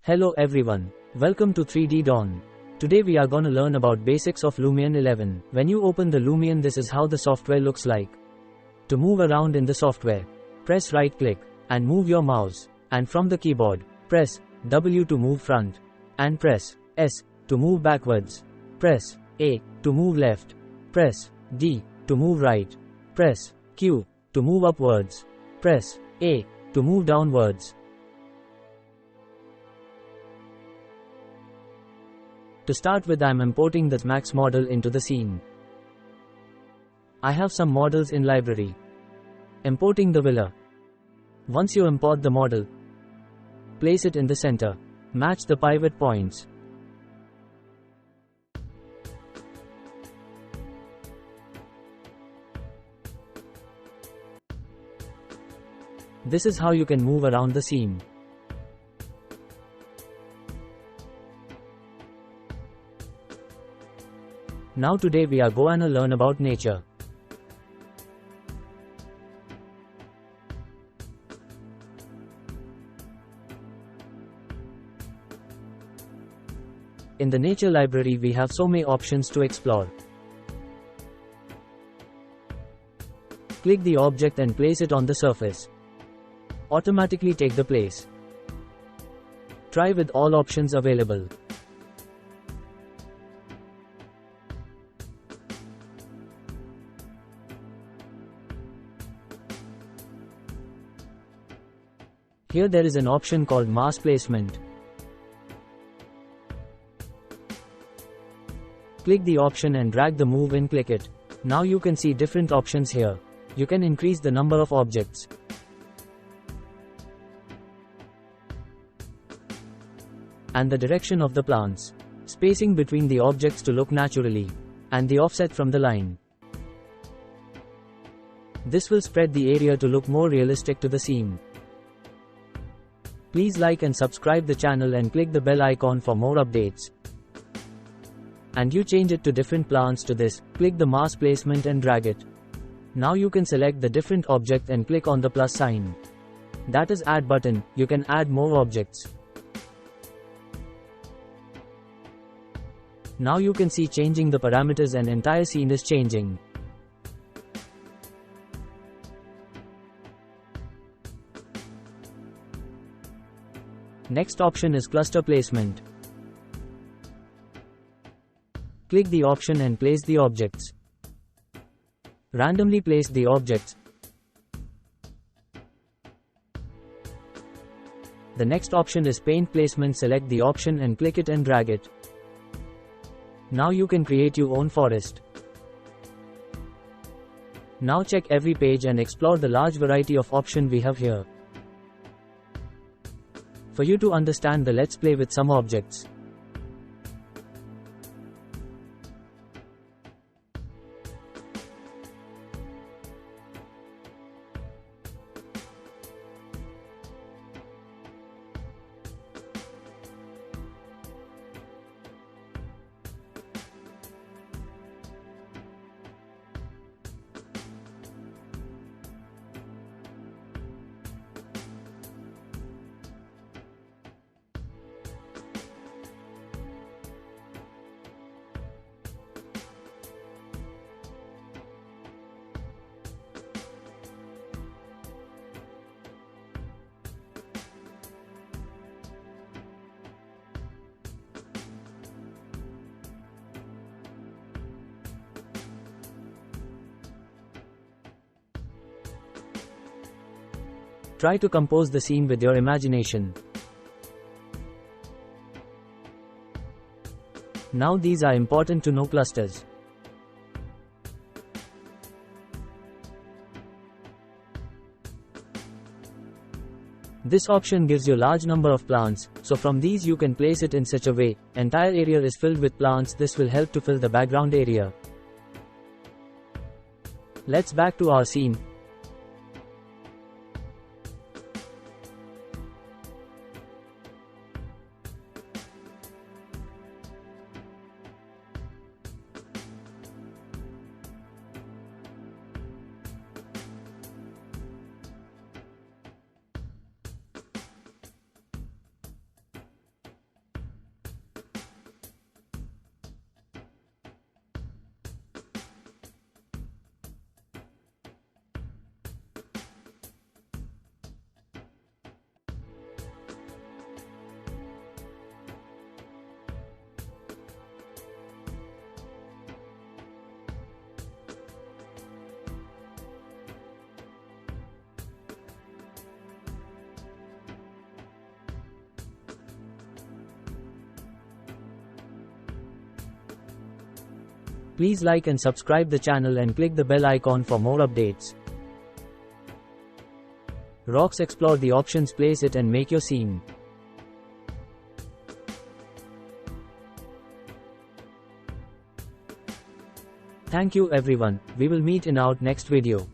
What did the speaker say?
Hello everyone, welcome to 3D Dawn. Today we are gonna learn about basics of Lumion 11. When you open the Lumion, this is how the software looks like. To move around in the software, press right click and move your mouse, and from the keyboard, press W to move front, and press S to move backwards. Press A to move left, press D to move right, press Q to move upwards, press A to move downwards. To start with, I'm importing the Max model into the scene. I have some models in library. Importing the villa. Once you import the model, place it in the center. Match the pivot points. This is how you can move around the scene. Now today we are gonna learn about nature. In the nature library we have so many options to explore. Click the object and place it on the surface. Automatically take the place. Try with all options available. Here there is an option called mass placement. Click the option and drag the move in, click it. Now you can see different options here. You can increase the number of objects, and the direction of the plants, spacing between the objects to look naturally, and the offset from the line. This will spread the area to look more realistic to the scene. Please like and subscribe the channel and click the bell icon for more updates. And you change it to different plants to this, click the mass placement and drag it. Now you can select the different object and click on the plus sign. That is add button, you can add more objects. Now you can see changing the parameters and entire scene is changing. Next option is cluster placement. Click the option and place the objects. Randomly place the objects. The next option is paint placement. Select the option and click it and drag it. Now you can create your own forest. Now check every page and explore the large variety of options we have here. For you to understand let's play with some objects. Try to compose the scene with your imagination. Now these are important to know clusters. This option gives you large number of plants, so from these you can place it in such a way, entire area is filled with plants. This will help to fill the background area. Let's back to our scene. Please like and subscribe the channel and click the bell icon for more updates. Rocks, explore the options, place it and make your scene. Thank you everyone, we will meet in our next video.